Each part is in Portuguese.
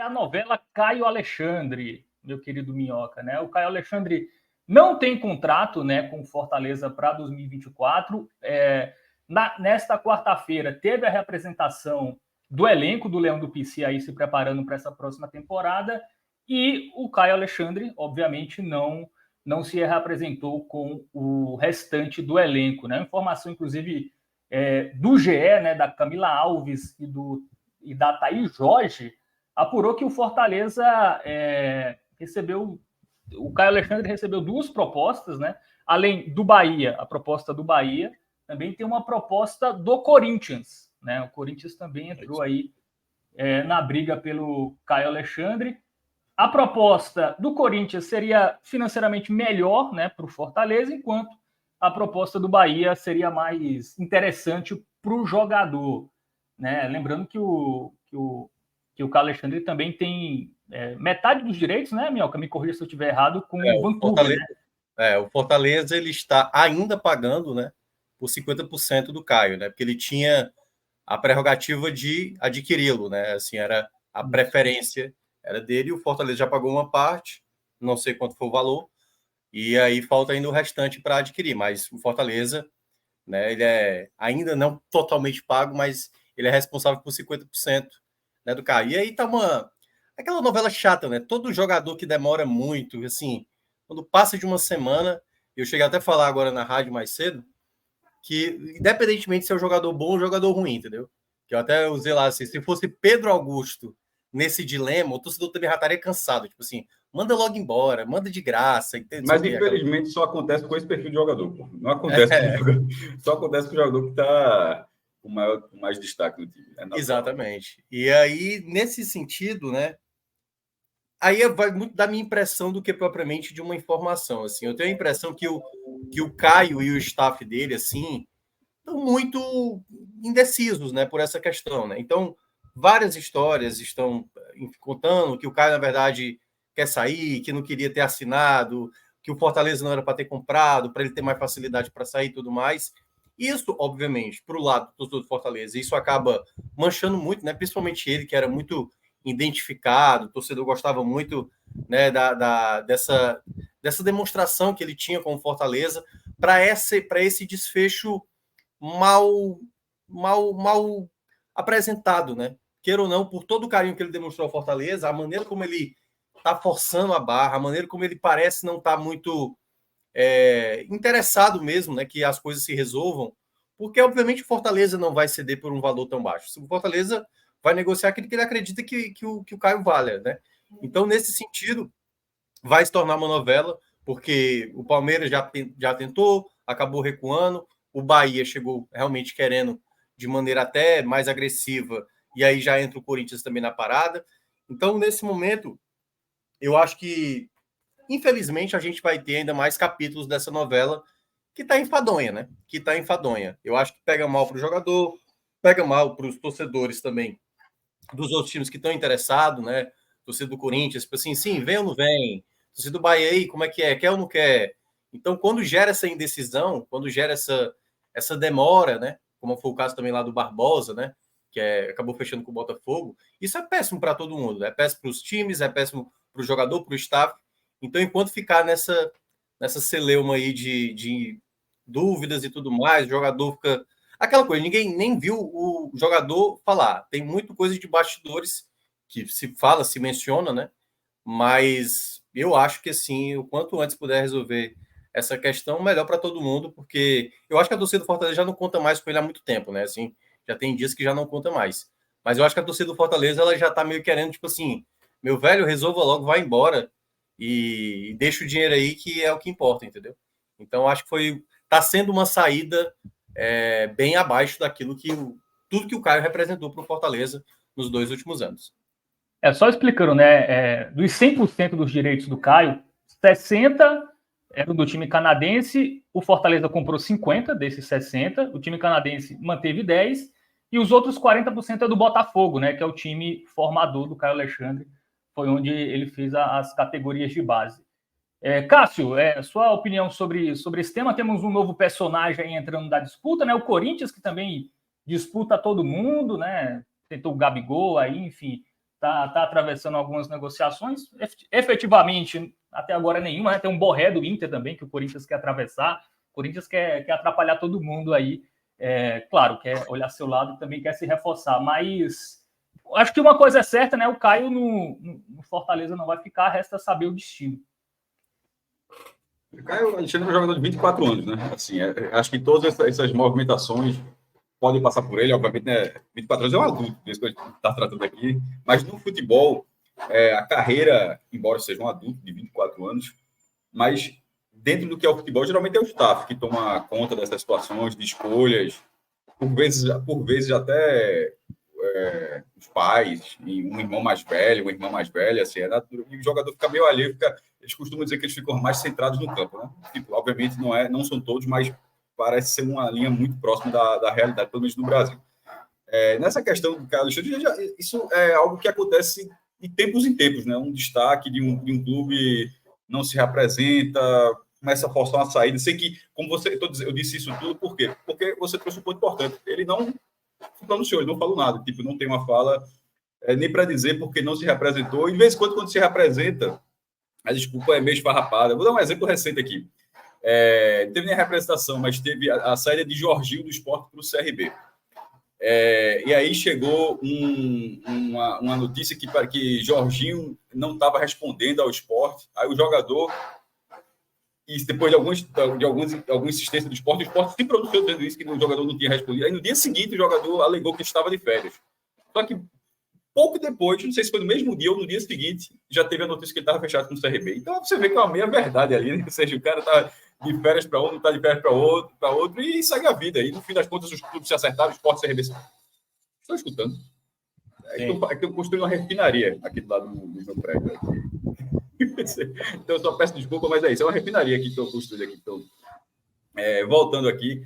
a novela Caio Alexandre, meu querido Minhoca, né? O Caio Alexandre não tem contrato, né, com o Fortaleza para 2024. Nesta quarta-feira teve a representação do elenco do Leão do Pici aí se preparando para essa próxima temporada, e o Caio Alexandre, obviamente, não se reapresentou com o restante do elenco, né? Informação, inclusive, do GE, né, da Camila Alves e da Thaís Jorge, apurou que o Fortaleza recebeu... O Caio Alexandre recebeu 2 propostas, né? Além do Bahia, a proposta do Bahia, também tem uma proposta do Corinthians, né? O Corinthians também entrou aí na briga pelo Caio Alexandre. A proposta do Corinthians seria financeiramente melhor, né, para o Fortaleza, enquanto a proposta do Bahia seria mais interessante para o jogador, né? Lembrando que o Caio Alexandre também tem metade dos direitos, né, Minhoca? Me corrija se eu estiver errado, com o Vancouver, né? O Fortaleza ele está ainda pagando, né, por 50% do Caio, né? Porque ele tinha a prerrogativa de adquiri-lo, né? Assim, era a preferência era dele, o Fortaleza já pagou uma parte, não sei quanto foi o valor, e aí falta ainda o restante para adquirir, mas o Fortaleza, né, ele é ainda não totalmente pago, mas ele é responsável por 50%, né, do Caio. E aí tá aquela novela chata, né? Todo jogador que demora muito, assim, quando passa de uma semana, eu cheguei até a falar agora na rádio mais cedo, que independentemente se é um jogador bom ou um jogador ruim, entendeu? Que eu até usei lá assim, se fosse Pedro Augusto nesse dilema, o torcedor também já estaria cansado, tipo assim, manda logo embora, manda de graça, entendeu? Mas infelizmente só acontece com esse perfil de jogador, pô. Não acontece com o jogador, só acontece com o jogador que está com mais destaque no time. Exatamente. E aí, nesse sentido, né, aí vai muito da minha impressão do que propriamente de uma informação, assim. Eu tenho a impressão que o Caio e o staff dele, assim, estão muito indecisos, né, por essa questão, né? Então, várias histórias estão contando que o Caio, na verdade, quer sair, que não queria ter assinado, que o Fortaleza não era para ter comprado, para ele ter mais facilidade para sair e tudo mais. Isso, obviamente, para o lado do Fortaleza, isso acaba manchando muito, né? Principalmente ele, que era muito identificado, o torcedor gostava muito, né, dessa demonstração que ele tinha com o Fortaleza para esse desfecho mal apresentado, né? Queira ou não, por todo o carinho que ele demonstrou ao Fortaleza, a maneira como ele está forçando a barra, a maneira como ele parece não estar muito interessado mesmo, né, que as coisas se resolvam, porque obviamente o Fortaleza não vai ceder por um valor tão baixo. O Fortaleza vai negociar aquilo que ele acredita que o Caio valha, né? Então, nesse sentido, vai se tornar uma novela, porque o Palmeiras já tentou, acabou recuando, o Bahia chegou realmente querendo de maneira até mais agressiva, e aí já entra o Corinthians também na parada. Então, nesse momento, eu acho que, infelizmente, a gente vai ter ainda mais capítulos dessa novela que está enfadonha, né? Que está enfadonha. Eu acho que pega mal para o jogador, pega mal para os torcedores também dos outros times que estão interessados, né? Torcida do Corinthians, tipo assim, sim, vem ou não vem? Torcida do Bahia aí, como é que é? Quer ou não quer? Então, quando gera essa indecisão, quando gera essa demora, né? Como foi o caso também lá do Barbosa, né? Que acabou fechando com o Botafogo, isso é péssimo para todo mundo. Né? É péssimo para os times, é péssimo para o jogador, para o staff. Então, enquanto ficar nessa celeuma aí de dúvidas e tudo mais, o jogador fica... Aquela coisa, ninguém nem viu o jogador falar. Tem muita coisa de bastidores que se fala, se menciona, né? Mas eu acho que, assim, o quanto antes puder resolver essa questão, melhor para todo mundo, porque eu acho que a torcida do Fortaleza já não conta mais com ele há muito tempo, né? Assim, já tem dias que já não conta mais. Mas eu acho que a torcida do Fortaleza, ela já tá meio querendo, tipo assim, meu velho, resolva logo, vai embora e deixa o dinheiro aí, que é o que importa, entendeu? Então, acho que tá sendo uma saída bem abaixo daquilo tudo que o Caio representou para o Fortaleza nos 2 últimos anos. Só explicando, né? Dos 100% dos direitos do Caio, 60 eram do time canadense, o Fortaleza comprou 50 desses 60, o time canadense manteve 10, e os outros 40% é do Botafogo, né? Que é o time formador do Caio Alexandre, foi onde ele fez as categorias de base. Cássio, sua opinião sobre esse tema? Temos um novo personagem entrando na disputa, né? O Corinthians, que também disputa todo mundo, né? Tentou o Gabigol aí, enfim, Tá atravessando algumas negociações. Efetivamente, até agora nenhuma, né? Tem um Borré do Inter também, que o Corinthians quer atravessar. O Corinthians quer atrapalhar todo mundo aí. Claro, quer olhar seu lado e também quer se reforçar. Mas acho que uma coisa é certa, né? O Caio no Fortaleza não vai ficar, resta saber o destino. O Caio Alexandre é um jogador de 24 anos, né? Assim, acho que todas essas movimentações podem passar por ele, obviamente, né? 24 anos é um adulto, isso que a gente está tratando aqui, mas no futebol, a carreira, embora seja um adulto de 24 anos, mas dentro do que é o futebol, geralmente é o staff que toma conta dessas situações, de escolhas, por vezes até os pais, e um irmão mais velho, uma irmã mais velha, assim, e o jogador fica meio alheio, eles costumam dizer que eles ficam mais centrados no campo, né? Tipo, obviamente não são todos, mas parece ser uma linha muito próxima da realidade, pelo menos no Brasil. Nessa questão do Caio Alexandre, isso é algo que acontece de tempos em tempos, né? Um destaque de um clube não se representa, começa a forçar uma saída. Sei que, como eu disse isso tudo, por quê? Porque você trouxe um ponto importante. Ele não se pronunciou, ele não falou nada. Tipo, não tem uma fala nem para dizer porque não se representou. E, de vez em quando se representa, a desculpa é meio esfarrapada. Vou dar um exemplo recente aqui. Teve nem a representação, mas teve a saída de Jorginho do Sport para o CRB. E aí chegou uma notícia que Jorginho não estava respondendo ao Sport. Aí o jogador, e depois de alguma insistência do Sport, o Sport se pronunciou dizendo isso, que o jogador não tinha respondido. Aí no dia seguinte o jogador alegou que estava de férias. Só que pouco depois, não sei se foi no mesmo dia ou no dia seguinte, já teve a notícia que ele estava fechado com o CRB. Então você vê que é uma meia verdade ali, né? Ou seja, o cara está de férias para um, não está de férias para outro, e segue a vida. E no fim das contas, os clubes se acertaram, o Sport e o CRB. Estão escutando? É que eu construí uma refinaria aqui do lado do meu prédio. Então eu só peço desculpa, mas é isso. É uma refinaria aqui que eu construí aqui. Então, voltando aqui.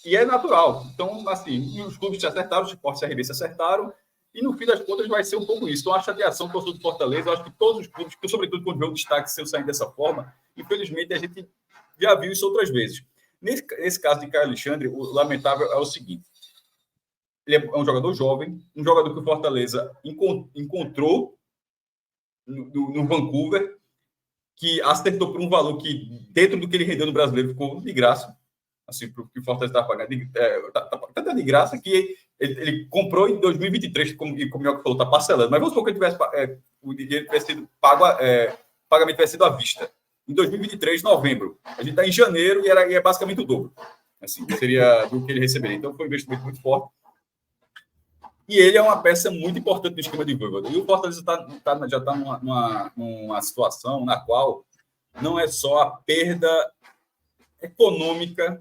E é natural. Então, assim, os clubes se acertaram, os Sport e o CRB se acertaram, e no fim das contas vai ser um pouco isso. Então, a chateação do torcedor do Fortaleza, eu acho que todos os clubes, sobretudo quando vê um destaque seu saindo dessa forma, infelizmente a gente já viu isso outras vezes. Nesse caso de Caio Alexandre, o lamentável é o seguinte: ele é um jogador jovem, um jogador que o Fortaleza encontrou no Vancouver, que acertou por um valor que, dentro do que ele rendeu no Brasileiro, ficou de graça. Assim, para o que o Fortaleza estava pagando, tá de graça que ele comprou em 2023, como o Mioca falou, está parcelando. Mas vamos supor que ele tivesse, o dinheiro tivesse sido pago, o pagamento tivesse sido à vista. Em 2023, novembro. A gente está em janeiro e é basicamente o dobro. Assim, seria do que ele receberia. Então, foi um investimento muito forte. E ele é uma peça muito importante no esquema de Voivoda. E o Fortaleza já está numa situação na qual não é só a perda econômica.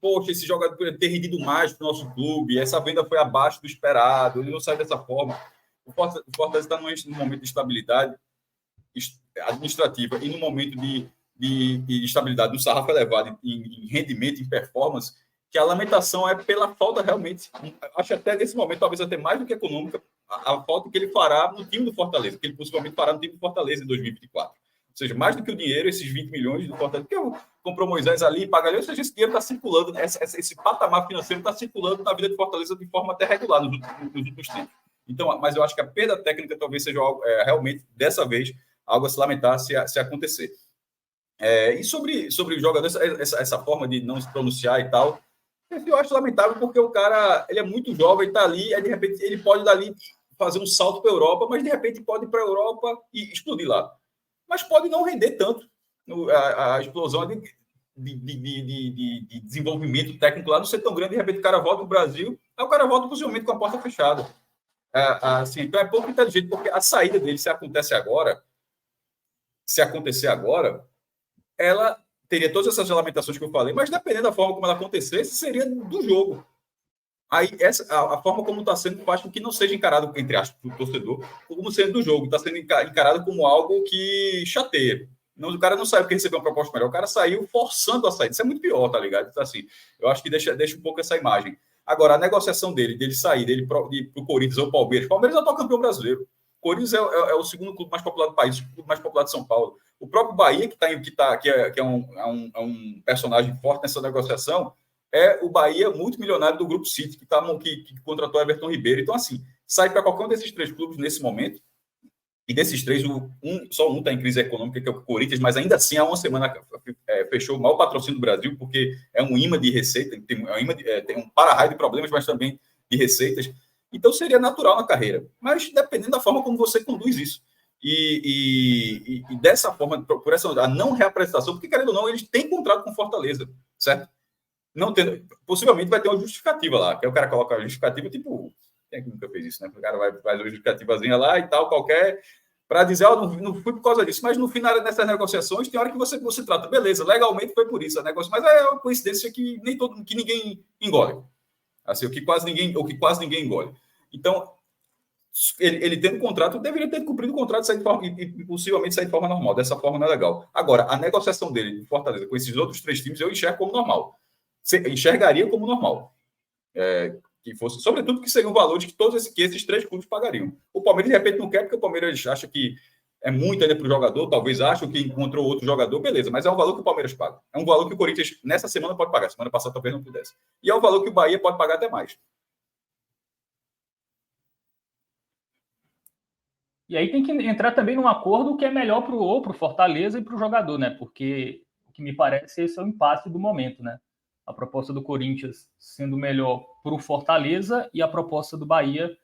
Poxa, esse jogador poderia ter rendido mais para o nosso clube, essa venda foi abaixo do esperado, ele não sai dessa forma. O Fortaleza está num momento de estabilidade administrativa e num momento de estabilidade, no sarrafo elevado, em rendimento, em performance, que a lamentação é pela falta realmente, acho até nesse momento, talvez até mais do que econômica, a falta que ele fará no time do Fortaleza, que ele possivelmente fará no time do Fortaleza em 2024. Ou seja, mais do que o dinheiro, esses 20 milhões do Fortaleza, porque comprou Moisés ali, paga ali, ou seja, esse dinheiro está circulando, esse patamar financeiro está circulando na vida de Fortaleza de forma até regular nos últimos tempos. Então, mas eu acho que a perda técnica talvez seja algo, realmente, dessa vez, algo a se lamentar se acontecer. E sobre o jogador, essa forma de não se pronunciar e tal, eu acho lamentável porque o cara, ele é muito jovem, está ali, de repente ele pode dali fazer um salto para a Europa, mas de repente pode ir para a Europa e explodir lá. Mas pode não render tanto a explosão de desenvolvimento técnico lá não ser tão grande, de repente o cara volta para o Brasil, aí o cara volta possivelmente com a porta fechada. Assim, então é pouco inteligente, porque a saída dele, se acontecer agora, ela teria todas essas lamentações que eu falei, mas dependendo da forma como ela acontecesse, seria do jogo. Aí a forma como está sendo faz com que não seja encarado, entre aspas, do torcedor, como sendo do jogo. Está sendo encarado como algo que chateia. O cara não saiu porque recebeu uma proposta melhor, o cara saiu forçando a saída. Isso é muito pior, tá ligado? Então, assim, eu acho que deixa um pouco essa imagem. Agora, a negociação dele sair, dele para o Corinthians ou o Palmeiras. Palmeiras é o atual campeão brasileiro. O Corinthians é o segundo clube mais popular do país, o clube mais popular de São Paulo. O próprio Bahia, que é um personagem forte nessa negociação, é o Bahia multimilionário do Grupo City, que contratou Everton Ribeiro. Então, assim, sai para qualquer um desses 3 clubes nesse momento. E desses 3, só um está em crise econômica, que é o Corinthians, mas ainda assim, há uma semana fechou o maior patrocínio do Brasil, porque é um imã de receita, tem um para-raio de problemas, mas também de receitas. Então, seria natural na carreira. Mas dependendo da forma como você conduz isso. E dessa forma, por essa a não reapresentação, porque, querendo ou não, eles têm contrato com Fortaleza, certo? Não tendo, possivelmente vai ter uma justificativa lá, que aí o cara coloca a justificativa, tipo, quem é que nunca fez isso, né? O cara vai fazer uma justificativazinha lá e tal, qualquer, para dizer, não fui por causa disso, mas no final dessas negociações, tem hora que você trata, beleza, legalmente foi por isso a negócio, mas é uma coincidência que ninguém engole. Assim, o que quase ninguém engole. Então, ele tendo contrato, deveria ter cumprido o contrato e possivelmente sair de forma normal. Dessa forma não é legal. Agora, a negociação dele de Fortaleza com esses outros 3 times, eu enxergo como normal. Enxergaria como normal. Que fosse, sobretudo, que seriam valores que esses 3 clubes pagariam. O Palmeiras, de repente, não quer, porque o Palmeiras acha que é muito ainda para o jogador, talvez acham que encontrou outro jogador, beleza, mas é um valor que o Palmeiras paga. É um valor que o Corinthians, nessa semana, pode pagar. Semana passada, talvez não pudesse. E é um valor que o Bahia pode pagar até mais. E aí tem que entrar também num acordo que é melhor para o Fortaleza e para o jogador, né? Porque o que me parece esse é o impasse do momento, né? A proposta do Corinthians sendo melhor para o Fortaleza e a proposta do Bahia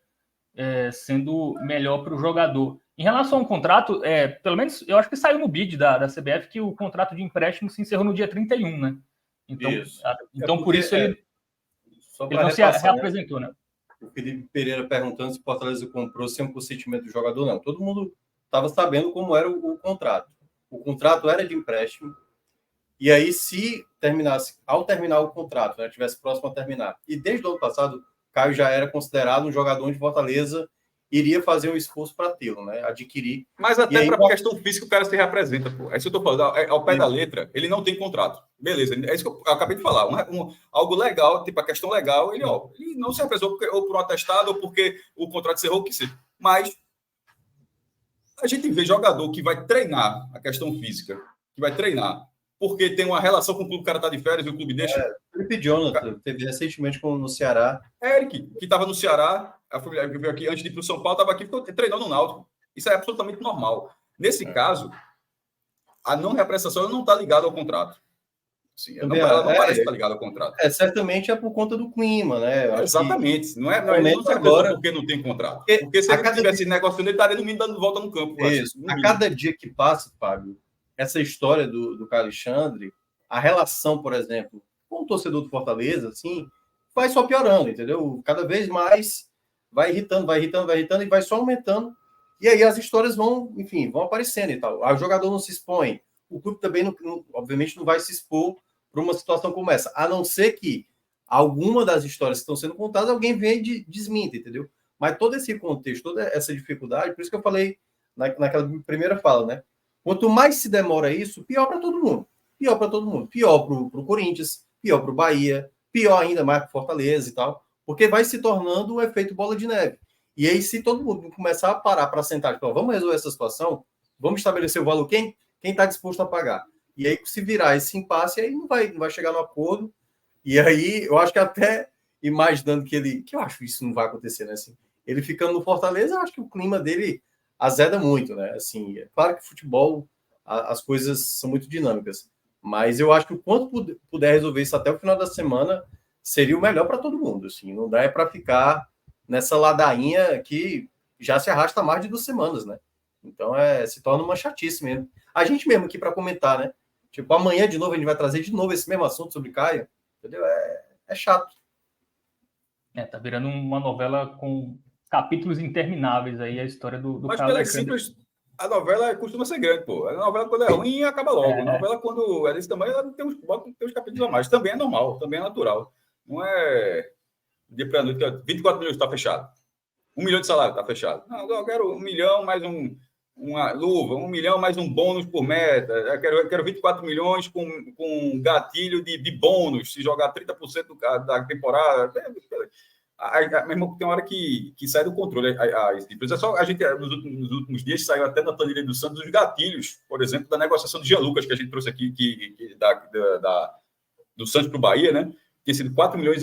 sendo melhor para o jogador. Em relação ao contrato, pelo menos eu acho que saiu no bid da CBF que o contrato de empréstimo se encerrou no dia 31, né? Então por isso ele não se reapresentou, né? O Felipe Pereira perguntando se o Fortaleza comprou sem o consentimento do jogador, não. Todo mundo estava sabendo como era o contrato. O contrato era de empréstimo, e aí se terminasse, ao terminar o contrato, né, tivesse próximo a terminar, e desde o ano passado, Caio já era considerado um jogador de Fortaleza, iria fazer um esforço para tê-lo, né, adquirir. Mas até para a questão física o cara se reapresenta, pô. É isso que eu estou falando, ao pé da letra, ele não tem contrato. Beleza, é isso que eu acabei de falar. Algo legal, tipo a questão legal, ele não se representou ou por um atestado ou porque o contrato encerrou, o que seja. Mas a gente vê jogador que vai treinar a questão física, que vai treinar, porque tem uma relação com o clube, o cara está de férias e o clube deixa. Felipe Jonathan teve recentemente no Ceará. Eric, que estava no Ceará, veio aqui antes de ir para o São Paulo, estava aqui treinando no Náutico. Isso é absolutamente normal. Nesse caso, a não reapresentação não está ligada ao contrato. Sim, ela não parece estar ligada ao contrato. Certamente é por conta do clima, né? Exatamente. Não se agora porque não tem contrato. Porque se ele tivesse negociando, ele estaria no mínimo dando volta no campo. Isso. A cada dia que passa, Fábio, essa história do Caio Alexandre, a relação, por exemplo, com o torcedor do Fortaleza, assim, vai só piorando, entendeu? Cada vez mais vai irritando e vai só aumentando. E aí as histórias vão aparecendo e tal. O jogador não se expõe. O clube também, obviamente, não vai se expor para uma situação como essa, a não ser que alguma das histórias que estão sendo contadas, alguém venha e desminta, entendeu? Mas todo esse contexto, toda essa dificuldade, por isso que eu falei naquela primeira fala, né? Quanto mais se demora isso, pior para todo mundo. Pior para todo mundo. Pior para o Corinthians, pior para o Bahia, pior ainda mais para o Fortaleza e tal, porque vai se tornando um efeito bola de neve. E aí, se todo mundo começar a parar para sentar e falar, vamos resolver essa situação, vamos estabelecer o valor, quem está disposto a pagar? E aí, se virar esse impasse, aí não vai chegar no acordo. E aí, eu acho que até imaginando que eu acho que isso não vai acontecer, né? Assim, ele ficando no Fortaleza, eu acho que o clima dele azeda muito, né? Assim, é claro que futebol, as coisas são muito dinâmicas, mas eu acho que o quanto puder resolver isso até o final da semana, seria o melhor para todo mundo, assim, não dá para ficar nessa ladainha que já se arrasta há mais de 2 semanas, né? Então, se torna uma chatice mesmo. A gente mesmo aqui para comentar, né? Tipo, amanhã de novo a gente vai trazer de novo esse mesmo assunto sobre Caio, entendeu? É chato. Tá virando uma novela com capítulos intermináveis aí, a história do Mas Caio pela Alexandre. simples, a novela costuma ser grande, pô. A novela, quando é ruim, acaba logo. A novela, quando é desse tamanho, ela tem uns capítulos a mais. Também é normal, também é natural. Não é dia para noite, 24 milhões está fechado. 1 milhão de salário está fechado. Não, eu quero 1 milhão mais uma luva, 1 milhão mais um bônus por meta. Eu quero 24 milhões com gatilho de bônus, se jogar 30% da temporada. Mesmo tem uma hora que sai do controle. É só a gente, nos últimos dias, saiu até na planilha do Santos os gatilhos, por exemplo, da negociação do Jean Lucas, que a gente trouxe aqui, do Santos para o Bahia, né? Tem sido 4,5 milhões.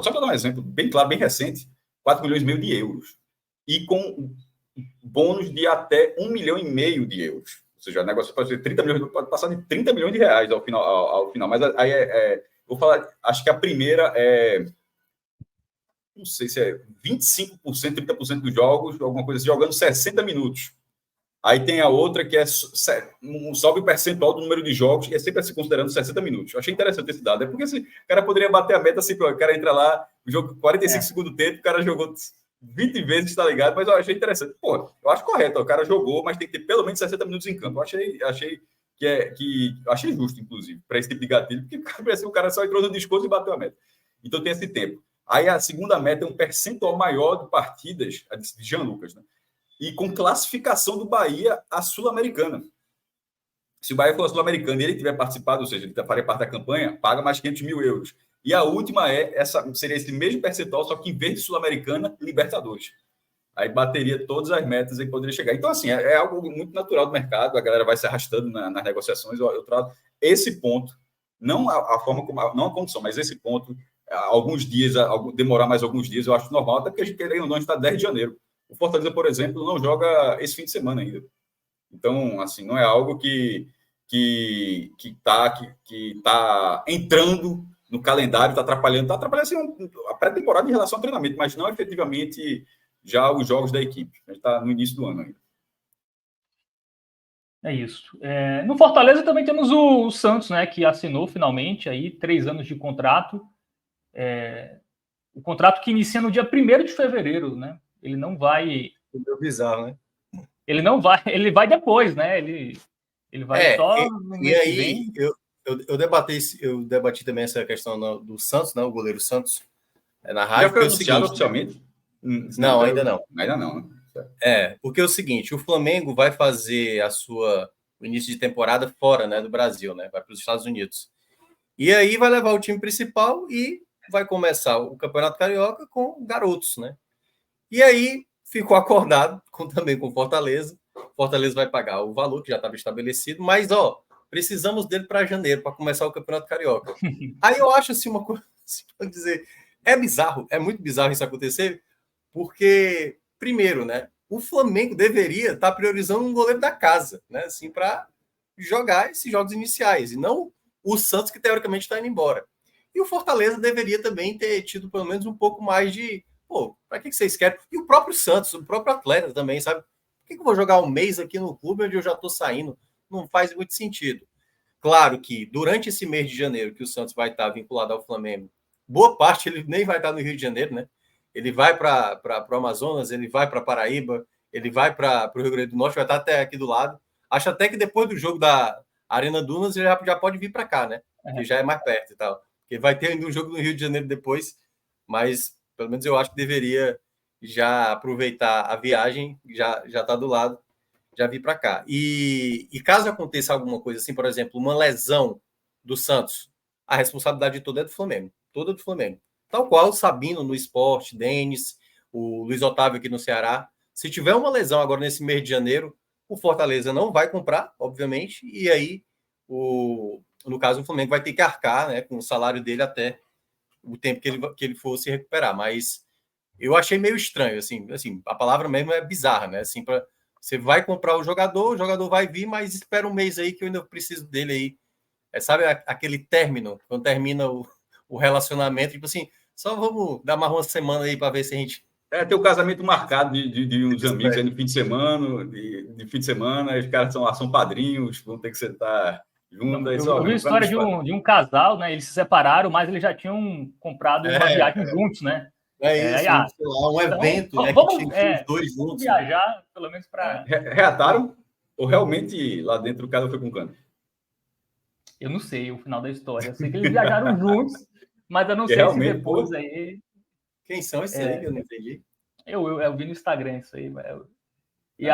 Só para dar um exemplo bem claro, bem recente. 4 milhões e meio de euros. E com bônus de até 1,5 milhão de euros. Ou seja, o negócio pode ser 30 milhões, pode passar de 30 milhões de reais ao final. Mas aí vou falar, acho que a primeira não sei se é 25%, 30% dos jogos, alguma coisa assim, jogando 60 minutos. Aí tem a outra que sobe o percentual do número de jogos, e é sempre assim, considerando 60 minutos. Eu achei interessante esse dado. É porque assim, o cara poderia bater a meta assim, o cara entra lá, o jogo 45 segundos do tempo, o cara jogou 20 vezes, tá ligado? Mas eu achei interessante. Pô, eu acho correto, o cara jogou, mas tem que ter pelo menos 60 minutos em campo. Eu achei achei justo, inclusive, para esse tipo de gatilho, porque parece que o cara só entrou no desconto e bateu a meta. Então tem esse tempo. Aí a segunda meta é um percentual maior de partidas, a de Jean Lucas, né? E com classificação do Bahia à Sul-Americana. Se o Bahia for a Sul-Americana e ele tiver participado, ou seja, ele faria parte da campanha, paga mais 500 mil euros. E a última seria esse mesmo percentual, só que em vez de Sul-Americana, Libertadores. Aí bateria todas as metas e poderia chegar. Então, assim, é algo muito natural do mercado, a galera vai se arrastando nas negociações. Eu trato esse ponto, não a forma como, não a condição, mas esse ponto, alguns dias, demorar mais alguns dias, eu acho normal, até porque a gente, querendo ou não, a gente está 10 de janeiro. O Fortaleza, por exemplo, não joga esse fim de semana ainda. Então, assim, não é algo que tá entrando no calendário, está atrapalhando assim, a pré-temporada em relação ao treinamento, mas não efetivamente já os jogos da equipe. A gente está no início do ano ainda. É isso. No Fortaleza também temos o Santos, né, que assinou finalmente aí 3 anos de contrato. O contrato que inicia no dia 1º de fevereiro, né? Ele não vai... É bizarro, né? Ele não vai... Ele vai depois, né? Ele vai só no mês que vem. Eu debati também essa questão do Santos, né? O goleiro Santos, na rádio. Já foi anunciado oficialmente? Não, ainda não. Ainda não, né? Porque é o seguinte, o Flamengo vai fazer o início de temporada fora, né, do Brasil, né? Vai para os Estados Unidos. E aí vai levar o time principal e vai começar o Campeonato Carioca com garotos, né? E aí ficou acordado também com Fortaleza. Fortaleza vai pagar o valor que já estava estabelecido, mas precisamos dele para janeiro, para começar o Campeonato Carioca. Aí eu acho assim uma coisa, para dizer, é bizarro, é muito bizarro isso acontecer, porque primeiro, né, o Flamengo deveria estar priorizando um goleiro da casa, né, assim, para jogar esses jogos iniciais, e não o Santos, que teoricamente está indo embora. E o Fortaleza deveria também ter tido pelo menos um pouco mais de, para que vocês querem? E o próprio Santos, o próprio atleta também, sabe? Por que eu vou jogar um mês aqui no clube onde eu já estou saindo? Não faz muito sentido. Claro que durante esse mês de janeiro que o Santos vai estar vinculado ao Flamengo, boa parte ele nem vai estar no Rio de Janeiro, né? Ele vai para o Amazonas, ele vai para Paraíba, ele vai para o Rio Grande do Norte, vai estar até aqui do lado. Acho até que depois do jogo da Arena Dunas ele já pode vir para cá, né? Que já é mais perto e tal. Porque vai ter ainda um jogo no Rio de Janeiro depois, mas pelo menos eu acho que deveria já aproveitar a viagem, já está do lado, já vir para cá. E caso aconteça alguma coisa assim, por exemplo, uma lesão do Santos, a responsabilidade toda é do Flamengo. Toda do Flamengo. Tal qual o Sabino no Sport, Denis, o Luiz Otávio aqui no Ceará. Se tiver uma lesão agora nesse mês de janeiro, o Fortaleza não vai comprar, obviamente, e aí, no caso, o Flamengo vai ter que arcar, né, com o salário dele até o tempo que ele for se recuperar. Mas eu achei meio estranho, assim, a palavra mesmo é bizarra, né? Assim, você vai comprar o jogador vai vir, mas espera um mês aí que eu ainda preciso dele aí. Sabe aquele término, quando termina o relacionamento, tipo assim, só vamos dar mais uma semana aí para ver se a gente... Tem o casamento marcado de uns amigos aí no fim de semana, de fim de semana, os caras são padrinhos, vão ter que sentar juntos. Eu vi a história de um casal, né? Eles se separaram, mas eles já tinham comprado uma viagem juntos, né? Isso, sei lá, um evento, então, né? Vamos, que tinha os dois juntos. Viajar, pelo menos para... Reataram? Ou realmente lá dentro o cara foi com cano? Eu não sei o final da história. Eu sei que eles viajaram juntos, mas eu não sei se depois aí... Quem são esses aí que eu não entendi? Eu vi no Instagram isso aí. E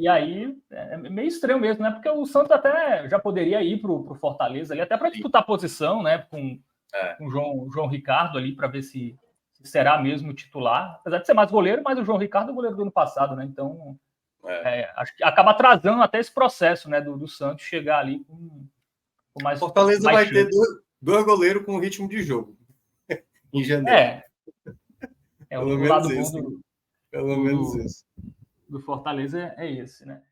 aí é meio estranho mesmo, né? Porque o Santos até já poderia ir para o Fortaleza ali, até para disputar posição, né? Com o João Ricardo ali, para ver se será mesmo titular. Apesar de ser mais goleiro, mas o João Ricardo é goleiro do ano passado, né? Então, acho que acaba atrasando até esse processo, né? Do Santos chegar ali com mais... Fortaleza vai ter dois goleiros com ritmo de jogo em janeiro. O lado bom Pelo menos isso. do Fortaleza é esse, né?